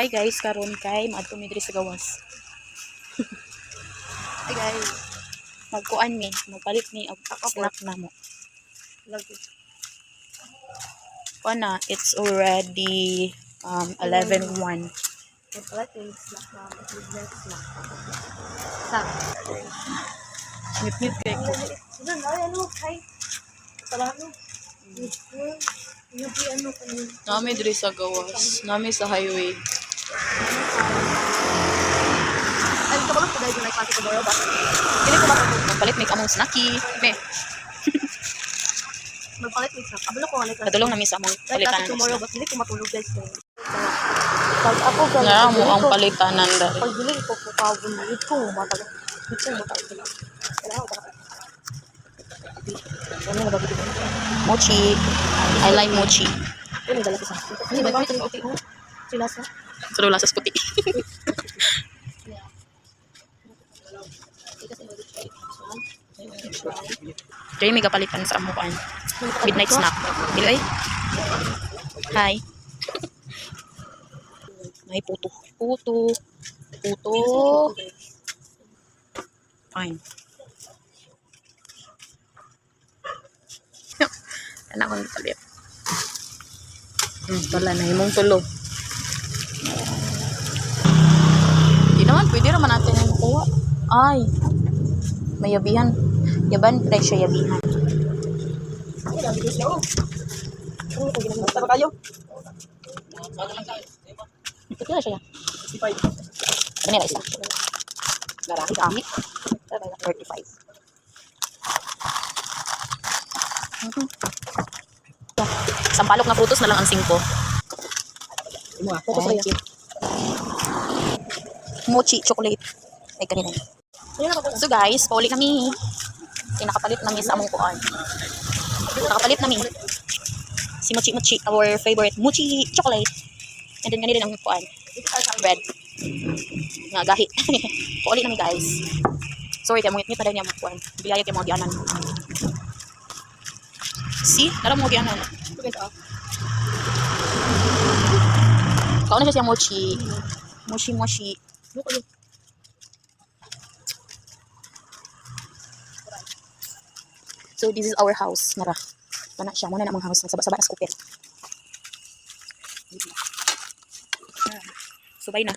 Hi guys, karon kay maadto mi diri sa gawas. Hi guys. Magkuan mi, magpalit ni og snack na mo. Kuan na, it's already 11:01. Magpalit ni snack na snack. Snack. Ngit-ngit kay ko. Ano kay? Ano? Nami diri sa gawas, nami sa highway. Ay, ito ko lang po dahil yung nagpasok tomorrow ba? Dili ko magpalit ni among snacky. Be, Magpalit ni snack. Abalo ko ulit. padulong nami sa among palitanan. Tomorrow ba? Hindi ko matulog guys. Pag ako guys. Na mo ang palitanan dali. Pag dili ko po kabulit ko. Matagal. Ito mo tayo sila. Kailangan ko ano na ba dito? Mochi. I like mochi. Ano dala ko sa? Hindi ba ito yung okay? Sila sa? Pero lasas puti. Kaya may kapalitan sa amukan. Midnight snack. Dili ay. Hi. May puto. Puto. Puto. Fine. Anak ko palit. Wala na himong tulo. Di naman, pwede naman natin yung kuha. Ay, may yabihan. Yaban, presyo yabihan. Tama kayo? Ito na siya. 65. Ano na isa? Laraki Kami. 35. Sampalok na frutos na lang ang 5. Thank you. Mochi chocolate. Ay, kanina yun. So guys, pauli kami. Nakapalit namin sa among kuan. Nakapalit namin. Si Mochi Mochi, our favorite Mochi chocolate. And then ganito din ang kuan. Bread. Nga gahi. Pauli namin guys. Sorry, kaya mungit-ngit na rin yung kuan. Bilayag yung mga gianan. See? Nara mo gianan. Kau na siya siya mochi. Mochi mochi. So this is our house. Nara. Mana siya muna na mga house sa baba sa skupit. So bye na.